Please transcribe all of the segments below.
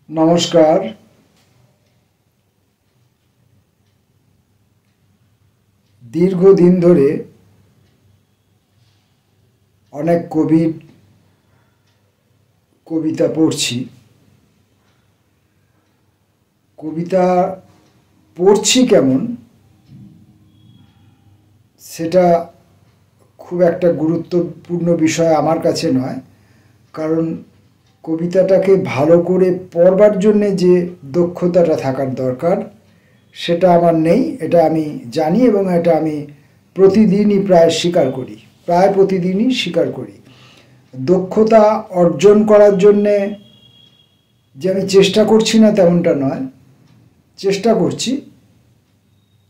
नमस्कार। दीर्घदिन धरे अनेक कविर कविता पढ़ছি। कविता पढ़ছি केमन सेटा खूब একটা গুরুত্বপূর্ণ বিষয় আমার কাছে নয়, কারণ কবিতাটাকে ভালো করে পড়বার জন্য যে দক্ষতাটা থাকার দরকার সেটা আমার নেই, এটা আমি জানি এবং এটা আমি প্রতিদিনই প্রায় প্রতিদিনই স্বীকার করি। দক্ষতা অর্জন করার জন্য যে আমি চেষ্টা করছি না তেমনটা নয়, চেষ্টা করছি,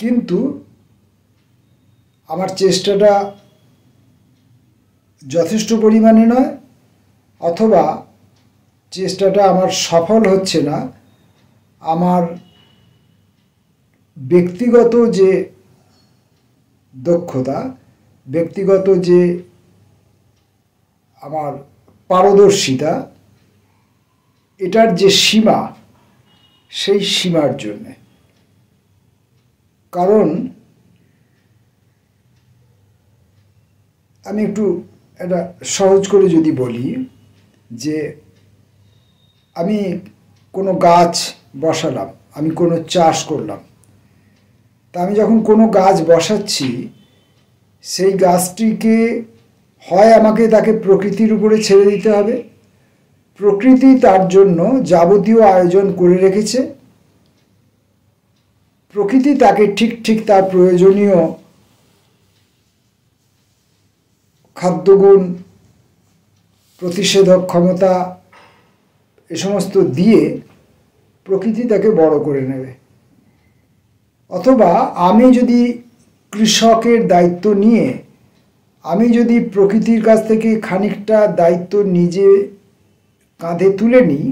কিন্তু আমার চেষ্টাটা যথেষ্ট পরিমাণে নয়, অথবা চেষ্টাটা আমার সফল হচ্ছে না। আমার ব্যক্তিগত যে দক্ষতা, ব্যক্তিগত যে আমার পারদর্শিতা, এটার যে সীমা, সেই সীমার জন্যে। কারণ আমি একটু এটা সহজ করে যদি বলি যে আমি কোনো গাছ বসালাম, আমি কোনো চাষ করলাম, তা আমি যখন কোনো গাছ বসাচ্ছি সেই গাছটিকে হয় আমাকে তাকে প্রকৃতির উপরে ছেড়ে দিতে হবে, প্রকৃতি তার জন্য যাবতীয় আয়োজন করে রেখেছে, প্রকৃতি তাকে ঠিক তার প্রয়োজনীয় খাদ্যগুণ, প্রতিষেধক ক্ষমতা এ সমস্ত দিয়ে প্রকৃতি তাকে বড় করে নেবে। অথবা আমি যদি কৃষকের দায়িত্ব নিয়ে আমি যদি প্রকৃতির কাছ থেকে খানিকটা দায়িত্ব নিজে কাঁধে তুলে নিই,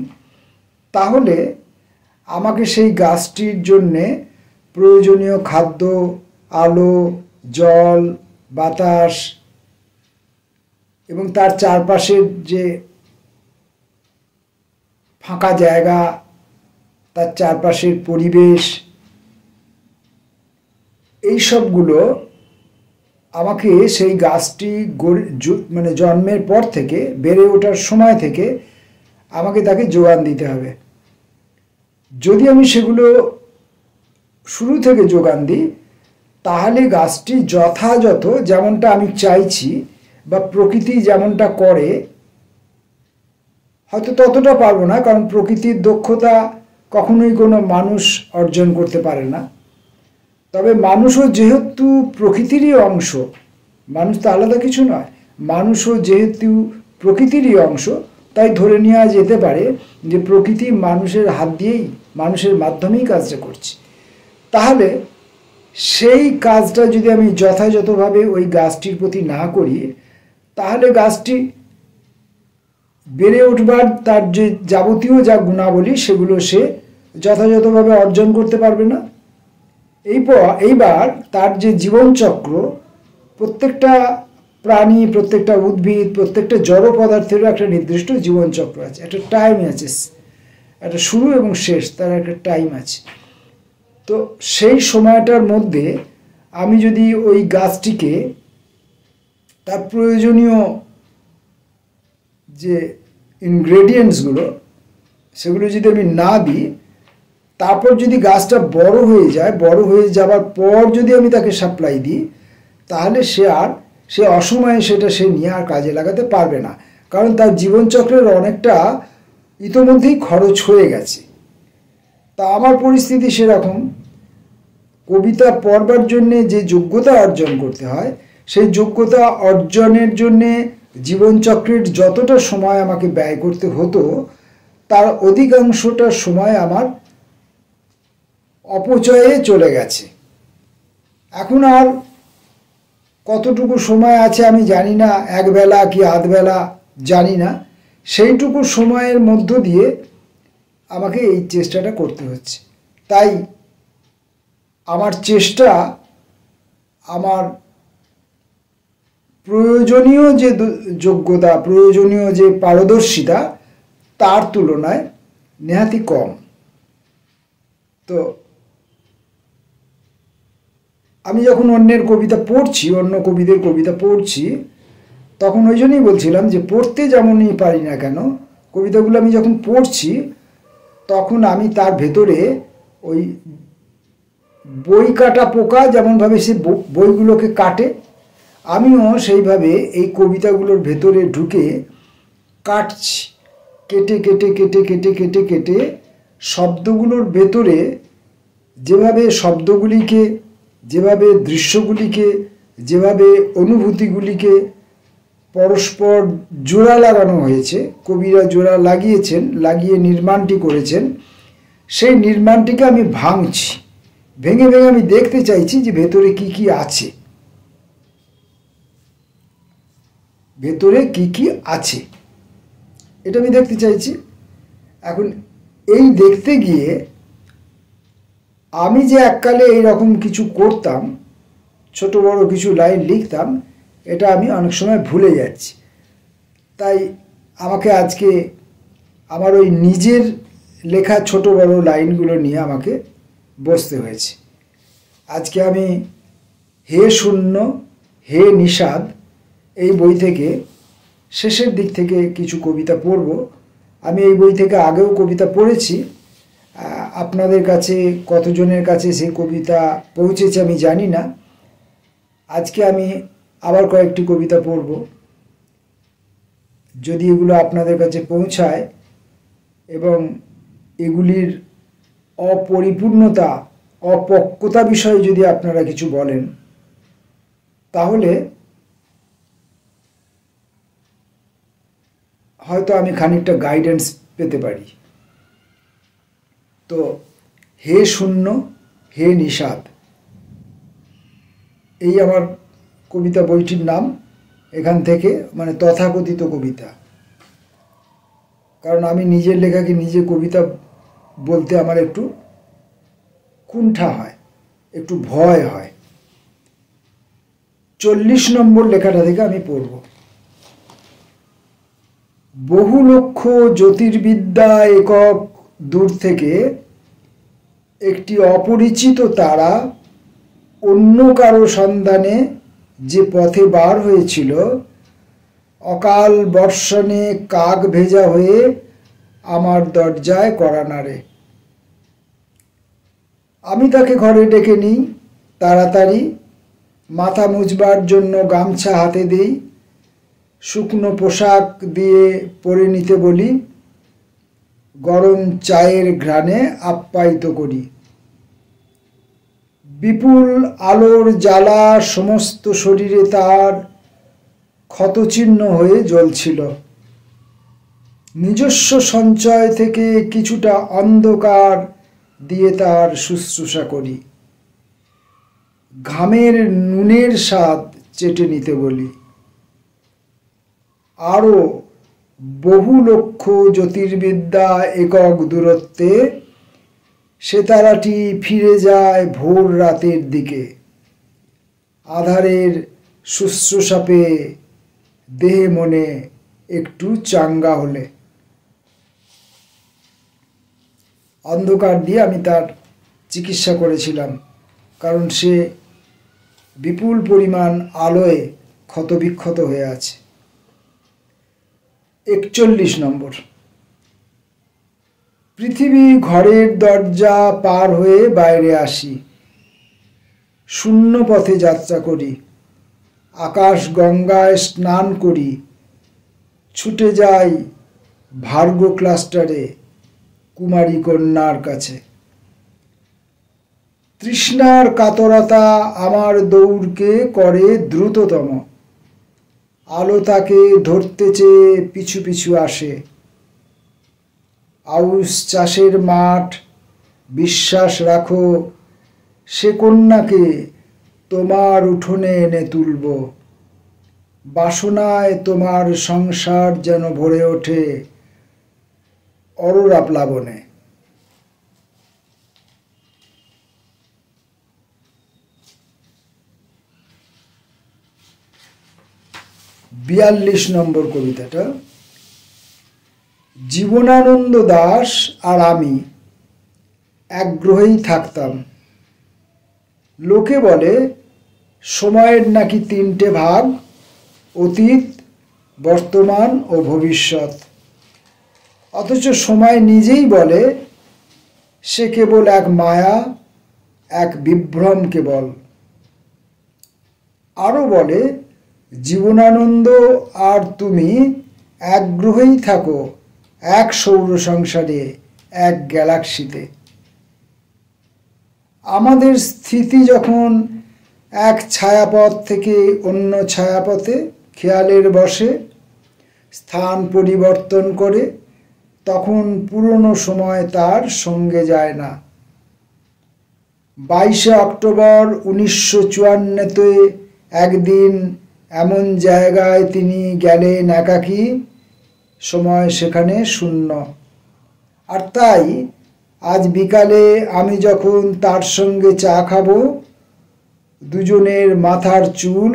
তাহলে আমাকে সেই গাছটির জন্যে প্রয়োজনীয় খাদ্য, আলো, জল, বাতাস এবং তার চারপাশের যে ফাঁকা জায়গা, তার চারপাশের পরিবেশ, এই সবগুলো আমাকে সেই গাছটি মানে জন্মের পর থেকে, বেড়ে ওঠার সময় থেকে আমাকে তাকে যোগান দিতে হবে। যদি আমি সেগুলো শুরু থেকে যোগান দিই, তাহলে গাছটি যথাযথ যেমনটা আমি চাইছি বা প্রকৃতি যেমনটা করে, হয়তো ততটা পারবো না, কারণ প্রকৃতির দক্ষতা কখনোই কোনো মানুষ অর্জন করতে পারে না। তবে মানুষও যেহেতু প্রকৃতিরই অংশ, মানুষ তো আলাদা কিছু নয়, মানুষও যেহেতু প্রকৃতিরই অংশ, তাই ধরে নেওয়া যেতে পারে যে প্রকৃতি মানুষের হাত দিয়েই, মানুষের মাধ্যমেই কাজটা করছে। তাহলে সেই কাজটা যদি আমি যথাযথভাবে ওই গাছটির প্রতি না করি, তাহলে গাছটি বেড়ে উঠবার তার যে যাবতীয় যা গুণাবলী সেগুলো সে যথাযথভাবে অর্জন করতে পারবে না। এইবার তার যে জীবনচক্র, প্রত্যেকটা প্রাণী, প্রত্যেকটা উদ্ভিদ, প্রত্যেকটা জড় পদার্থেরও একটা নির্দিষ্ট জীবনচক্র আছে, একটা টাইম আছে, একটা শুরু এবং শেষ, তার একটা টাইম আছে। তো সেই সময়টার মধ্যে আমি যদি ওই গাছটিকে তার প্রয়োজনীয় যে ইনগ্রেডিয়েন্টসগুলো সেগুলো যদি আমি না দিই, তারপর যদি গাছটা বড় হয়ে যায়, বড় হয়ে যাবার পর যদি আমি তাকে সাপ্লাই দিই, তাহলে সে অসময়ে সেটা সে নিয়ে আর কাজে লাগাতে পারবে না, কারণ তার জীবনচক্রের অনেকটা ইতোমধ্যেই খরচ হয়ে গেছে। তা আমার পরিস্থিতি সেরকম। কবিতা পড়বার জন্যে যে যোগ্যতা অর্জন করতে হয়, সেই যোগ্যতা অর্জনের জন্যে জীবনচক্রের যতটা সময় আমাকে ব্যয় করতে হতো, তার অধিকাংশটা সময় আমার অপচয়ে চলে গেছে। এখন আর কতটুকু সময় আছে আমি জানি না, একবেলা কি আধবেলা জানি না, সেইটুকু সময়ের মধ্য দিয়ে আমাকে এই চেষ্টাটা করতে হচ্ছে। তাই আমার চেষ্টা আমার প্রয়োজনীয় যে যোগ্যতা, প্রয়োজনীয় যে পারদর্শিতা, তার তুলনায় নেহাতি কম। তো আমি যখন অন্যের কবিতা পড়ছি, অন্য কবিদের কবিতা পড়ছি, তখন ওই জন্যই বলছিলাম যে পড়তে যেমনই পারি না কেন, কবিতাগুলো আমি যখন পড়ছি তখন আমি তার ভেতরে ওই বই কাটা পোকা যেমনভাবে সে বইগুলোকে কাটে, আমিও সেইভাবে এই কবিতাগুলোর ভেতরে ঢুকে কাটছি, কেটে কেটে কেটে কেটে কেটে কেটে শব্দগুলোর ভেতরে যেভাবে শব্দগুলিকে, যেভাবে দৃশ্যগুলিকে, যেভাবে অনুভূতিগুলিকে পরস্পর জোড়া লাগানো হয়েছে, কবিরা জোড়া লাগিয়েছেন, লাগিয়ে নির্মাণটি করেছেন, সেই নির্মাণটিকে আমি ভাঙছি, ভেঙে ভেঙে আমি দেখতে চাইছি যে ভেতরে কি কি আছে, ভেতরে কি কি আছে, এটা আমি দেখতে চাইছি। এখন এই দেখতে গিয়ে আমি যে এককালে এইরকম কিছু করতাম, ছোট বড় কিছু লাইন লিখতাম, এটা আমি অনেক সময় ভুলে যাচ্ছি। তাই আমাকে আজকে আমার ওই নিজের লেখা ছোট বড় লাইনগুলো নিয়ে আমাকে বসতে হয়েছে। আজকে আমি হে শূন্য হে নিষাদ এই বই থেকে শেষের দিক থেকে কিছু কবিতা পড়ব। আমি এই বই থেকে আগেও কবিতা পড়েছি, আপনাদের কাছে কতজনের কাছে সেই কবিতা পৌঁছেছে আমি জানি না। আজকে আমি আবার কয়েকটি কবিতা পড়ব, যদি এগুলো আপনাদের কাছে পৌঁছায় এবং এগুলির অপরিপূর্ণতা, অপক্কতা বিষয়ে যদি আপনারা কিছু বলেন, তাহলে হয়তো আমি খানিকটা গাইডেন্স পেতে পারি। তো হে শূন্য হে নিষাদ এই আমার কবিতা বইটির নাম। এখান থেকে মানে তথাকথিত কবিতা, কারণ আমি নিজের লেখাকে নিজে কবিতা বলতে আমার একটু কুণ্ঠা হয়, একটু ভয় হয়। 40 নম্বর লেখাটা থেকে আমি পড়ব। বহু লক্ষ জ্যোতির্বিদ্যা একক দূর থেকে একটি অপরিচিত তারা অন্য কারো সন্ধানে যে পথে বার হয়েছিল, অকাল বর্ষণে কাক ভেজা হয়ে আমার দরজায় কড়া নাড়ে। আমি তাকে ঘরে ডেকে নিই, তাড়াতাড়ি মাথা মুছবার জন্য গামছা হাতে দিই, শুকনো পোশাক দিয়ে পরে নিতে বলি, গরম চায়ের ঘ্রাণে আপ্যায়িত করি। বিপুল আলোর জ্বালা সমস্ত শরীরে তার ক্ষতচিহ্ন হয়ে জ্বলছিল। নিজস্ব সঞ্চয় থেকে কিছুটা অন্ধকার দিয়ে তার শুশ্রূষা করি, ঘামের নুনের স্বাদ চেটে নিতে বলি। আরও বহু লক্ষ জ্যোতির্বিদ্যা একক দূরত্বে সে তারাটি ফিরে যায় ভোর রাতের দিকে, আধারের শুশ্রূষা পেয়ে দেহে মনে একটু চাঙ্গা হলে। অন্ধকার দিয়ে আমি তার চিকিৎসা করেছিলাম, কারণ সে বিপুল পরিমাণ আলোয় ক্ষতবিক্ষত হয়ে আছে। 41 নম্বর। পৃথিবী ঘরের দরজা পার হয়ে বাইরে আসি, শূন্য পথে যাত্রা করি, আকাশ গঙ্গায় স্নান করি, ছুটে যাই ভার্গ ক্লাস্টারে কুমারী কন্যার কাছে। তৃষ্ণার কাতরতা আমার দৌড়কে করে দ্রুততম, আলো তাকে ধরতে চেয়ে পিছু পিছু আসে। আউশ চাষের মাঠ, বিশ্বাস রাখো সে কন্যাকে তোমার উঠোনে এনে তুলব, বাসনায় তোমার সংসার যেন ভরে ওঠে অরোরা প্লাবনে। 42 নম্বর কবিতাটা। জীবনানন্দ দাশ আর আমি এক গ্রহেই থাকতাম। লোকে বলে সময়ের নাকি তিনটে ভাগ, অতীত, বর্তমান ও ভবিষ্যৎ। অথচ সময় নিজেই বলে সে কেবল এক মায়া, এক বিভ্রম কেবল। আরও বলে জীবনানন্দ আর তুমি এক গ্রহেই থাকো, এক সৌর সংসারে, এক গ্যালাক্সিতে। আমাদের স্থিতি যখন এক ছায়াপথ থেকে অন্য ছায়াপথে খেয়ালের বশে স্থান পরিবর্তন করে, তখন পুরনো সময় তার সঙ্গে যায় না। 22শে অক্টোবর 1954-তে একদিন এমন জায়গায় তিনি গেলেন একাকী, সময় সেখানে শূন্য। আর তাই আজ বিকালে আমি যখন তার সঙ্গে চা খাবো, দুজনের মাথার চুল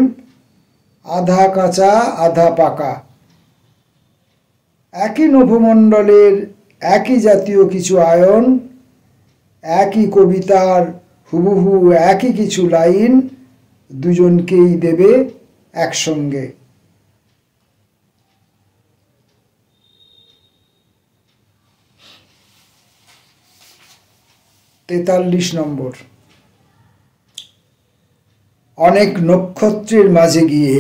আধা কাঁচা আধা পাকা, একই নভোমণ্ডলের একই জাতীয় কিছু আয়ন, একই কবিতার হুবহু একই কিছু লাইন দুজনকেই দেবে একসঙ্গে। তেতাল্লিশ নম্বর। অনেক নক্ষত্রের মাঝে গিয়ে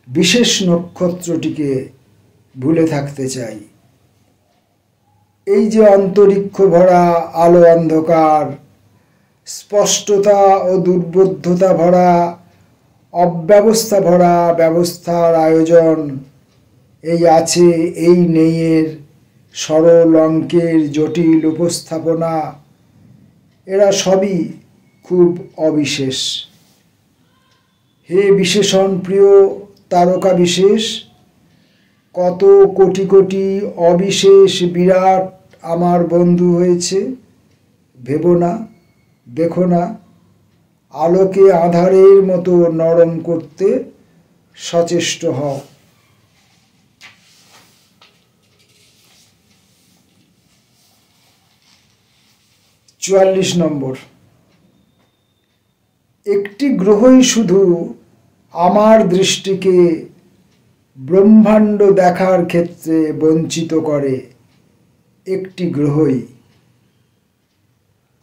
বিশেষ নক্ষত্রটিকে ভুলে থাকতে চাই। এই যে অন্তরিক্ষ ভরা আলো অন্ধকার, স্পষ্টতা ও দুর্বোধ্যতা ভরা, অব্যবস্থা ভরা ব্যবস্থার আয়োজন, এই আছে এই নেইয়ের সরল অঙ্কের জটিল উপস্থাপনা, এরা সবই খুব অবিশেষ। হে বিশেষণ প্রিয় তারকা বিশেষ, কত কোটি কোটি অবিশেষ বিরাট আমার বন্ধু হয়েছে। ভেবো না, দেখো না, আলোকে আঁধারের মতো নরম করতে সচেষ্ট হও। চুয়াল্লিশ নম্বর। একটি গ্রহই শুধু আমার দৃষ্টিকে ব্রহ্মাণ্ড দেখার ক্ষেত্রে বঞ্চিত করে, একটি গ্রহই।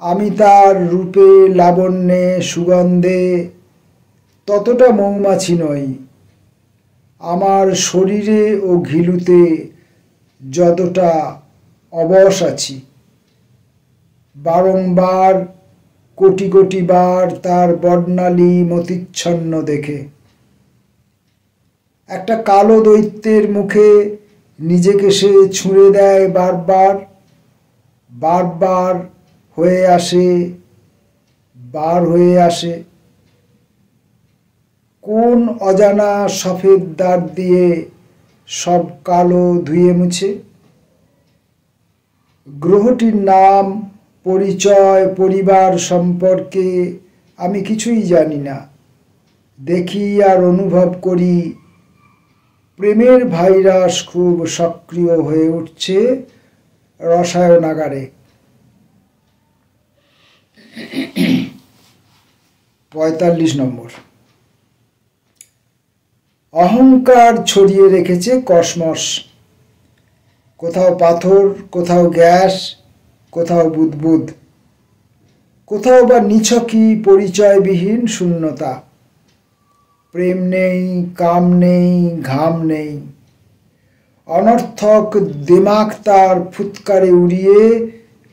আমি তার রূপে, লাবণ্যে, সুগন্ধে ততটা মৌমাছি নই। আমার শরীরে ও ঘিলুতে যতটা অবশ আছি, বারংবার কোটি কোটি বার তার বর্ণালী মতিচ্ছন্ন দেখে। একটা কালো দৈত্যের মুখে নিজেকে সে ছুঁড়ে দেয় বারবার, বারবার হয়ে আসে, বার হয়ে আসে। কোন অজানা সফেদ দাঁত দিয়ে সব কালো ধুয়ে মুছে? গ্রহটির নাম, পরিচয়, পরিবার সম্পর্কে আমি কিছুই জানি না। দেখি আর অনুভব করি প্রেমের ভাইরাস খুব সক্রিয় হয়ে উঠছে রসায়নাগারে। 45 নম্বর। অহংকার ছড়িয়ে রেখেছে কসমস, কোথাও পাথর, কোথাও গ্যাস, কোথাও বুদবুদ, কোথাও বা নিছকই পরিচয়বিহীন শূন্যতা। প্রেম নেই, কাম নেই, ঘাম নেই। অনর্থক দিমাগ তার ফুৎকারে উড়িয়ে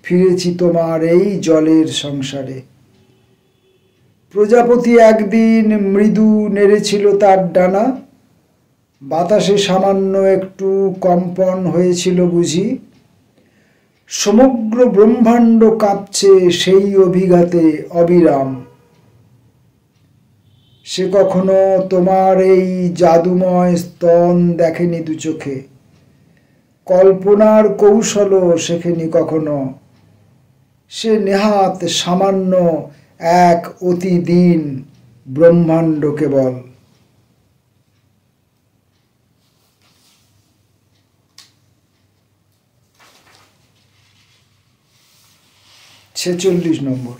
ফিরেছি তোমার এই জলের সংসারে। প্রজাপতি একদিন মৃদু নেড়েছিল তার ডানা, বাতাসে সামান্য একটু কম্পন হয়েছিল বুঝি। সমগ্র ব্রহ্মাণ্ড কাঁপছে সেই অভিঘাতে অবিরাম। সে কখনো তোমার এই জাদুময় স্তন দেখেনি দু চোখে, কল্পনার কৌশলও শেখেনি কখনো। সে নেহাত সামান্য এক অতিদিন ব্রহ্মাণ্ড কেবল। 46 নম্বর,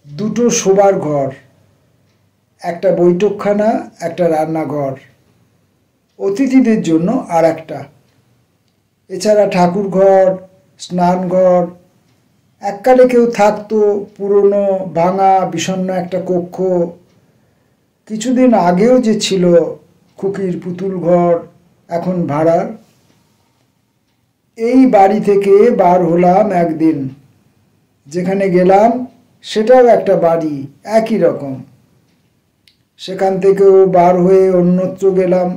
দুটো শোবার ঘর, একটা বৈঠকখানা, একটা রান্নাঘর, অতিথিদের জন্য আর একটা, এছাড়া ঠাকুর ঘর, স্নানঘর। এককালে কেউ থাকতো, পুরনো ভাঙা বিষণ্ণ একটা কক্ষ। কিছুদিন আগেও যে ছিল খুকির পুতুল ঘর, এখন ভাড়ার। এই বাড়ি থেকে বার হলাম একদিন, যেখানে গেলাম সেটাও একটা বাড়ি, একই রকম। সেখান থেকেও বার হয়ে অন্যত্র গেলাম,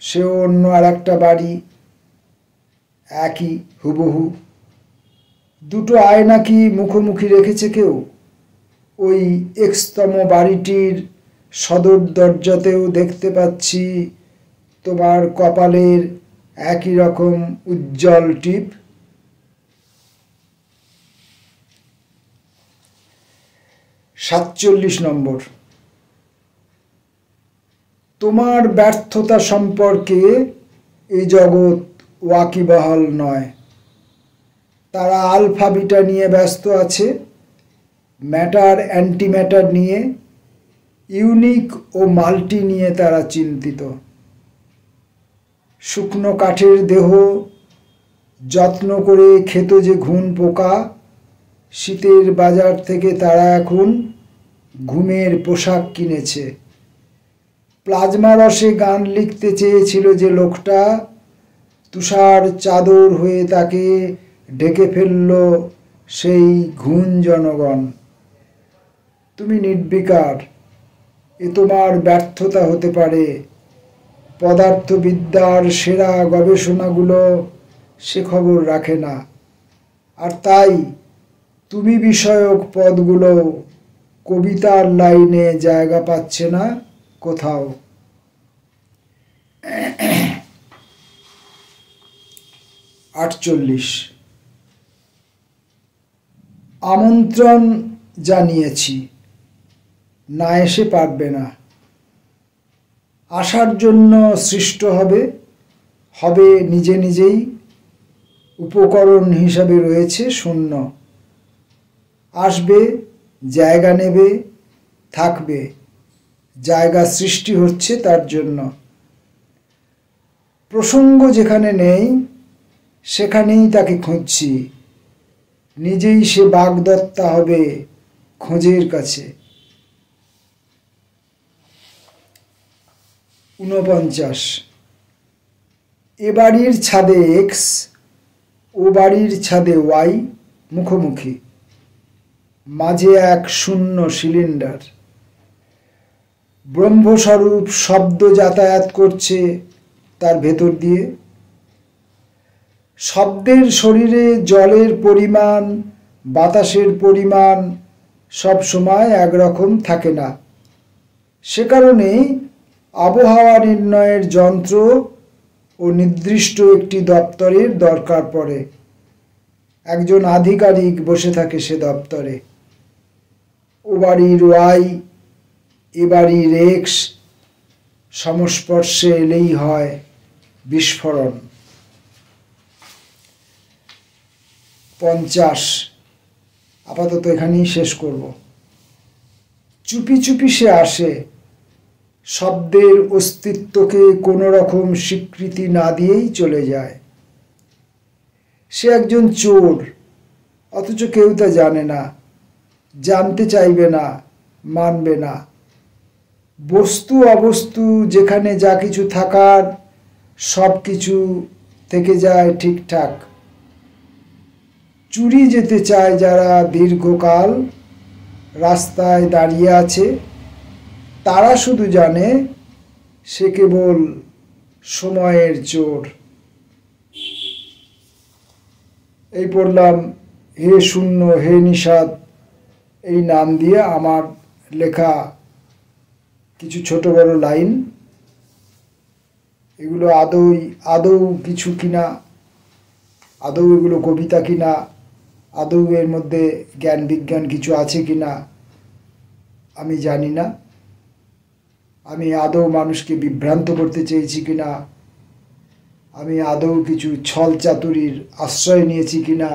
সেও অন্য আর একটা বাড়ি, একই হুবহু। দুটো আয়না কি মুখোমুখি রেখেছে কেউ? ওই এক্সতম বাড়িটির সদর দরজাতেও দেখতে পাচ্ছি তোমার কপালের একই রকম উজ্জ্বল টিপ। 47 নম্বর, তোমার ব্যর্থতা সম্পর্কে এই জগৎ ওয়াকিবহাল নয়। তারা আলফা বিটা নিয়ে ব্যস্ত আছে, ম্যাটার অ্যান্টিম্যাটার নিয়ে, ইউনিক ও মাল্টি নিয়ে তারা চিন্তিত। শুকনো কাঠের দেহ যত্ন করে খেত যে ঘুণ পোকা, শীতের বাজার থেকে তারা এখন ঘুমের পোশাক কিনেছে। প্লাজমা রসে গান লিখতে চেয়েছিল যে লোকটা, তুষার চাদর হয়ে তাকে ঢেকে ফেলল সেই ঘুণ জনগণ। তুমি নির্বিকার, এ তোমার ব্যর্থতা হতে পারে। পদার্থবিদ্যার সেরা গবেষণাগুলো সে খবর রাখে না, আর তাই তুমি বিষয়ক পদগুলো কবিতার লাইনে জায়গা পাচ্ছে না কোথাও। 48, আমন্ত্রণ জানিয়েছি, না এসে পারবে না। আসার জন্য সৃষ্ট হবে, হবে নিজে নিজেই। উপকরণ হিসাবে রয়েছে শূন্য। আসবে, জায়গা নেবে, থাকবে। জায়গা সৃষ্টি হচ্ছে তার জন্য। প্রসঙ্গ যেখানে নেই সেখানেই তাকে খুঁজছি। নিজেই সে বাগদত্তা হবে খোঁজের কাছে। 49, এ বাড়ির ছাদে এক্স, ও বাড়ির ছাদে ওয়াই মুখোমুখি, মাঝে এক শূন্য সিলিন্ডার। ব্রহ্মস্বরূপ শব্দ যাতায়াত করছে তার ভেতর দিয়ে। শব্দের শরীরে জলের পরিমাণ, বাতাসের পরিমাণ সব সময় একরকম থাকে না। সে কারণেই আবহাওয়া নির্ণয়ের যন্ত্র ও নির্দিষ্ট একটি দপ্তরের দরকার পড়ে। একজন আধিকারিক বসে থাকে সে দপ্তরে। ও বাড়ির ওয়াই, এ বাড়ির এক্স সংস্পর্শে এলেই হয় বিস্ফোরণ। 50, আপাতত এখানেই শেষ করব। চুপি চুপি সে আসে, শব্দের অস্তিত্বকে কোনো রকম স্বীকৃতি না দিয়েই চলে যায়। সে একজন চোর, অথচ কেউ তা জানে না, জানতে চাইবে না, মানবে না। বস্তু অবস্তু যেখানে যা কিছু থাকার সব কিছু থেকে যায় ঠিকঠাক। চুরি যেতে চায় যারা দীর্ঘকাল রাস্তায় দাঁড়িয়ে আছে, তারা শুধু জানে সে কেবল সময়ের চোর। এই পড়লাম হে শূন্য হে নিষাদ, এই নাম দিয়ে আমার লেখা কিছু ছোট বড় লাইন। এগুলো আদৌ কিছু কিনা, আদৌ এগুলো কবিতা কিনা, আদৌ এর মধ্যে জ্ঞান বিজ্ঞান কিছু আছে কিনা আমি জানি না। আমি আদৌ মানুষকে বিভ্রান্ত করতে চেয়েছি কিনা, আমি আদৌ কিছু ছল চাতুরির আশ্রয় নিয়েছি কিনা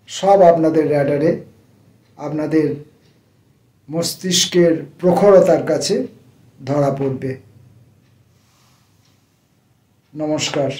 সব আপনাদের র্যাডারে, আপনাদের মস্তিষ্কের প্রখরতার কাছে ধরা পড়বে। নমস্কার।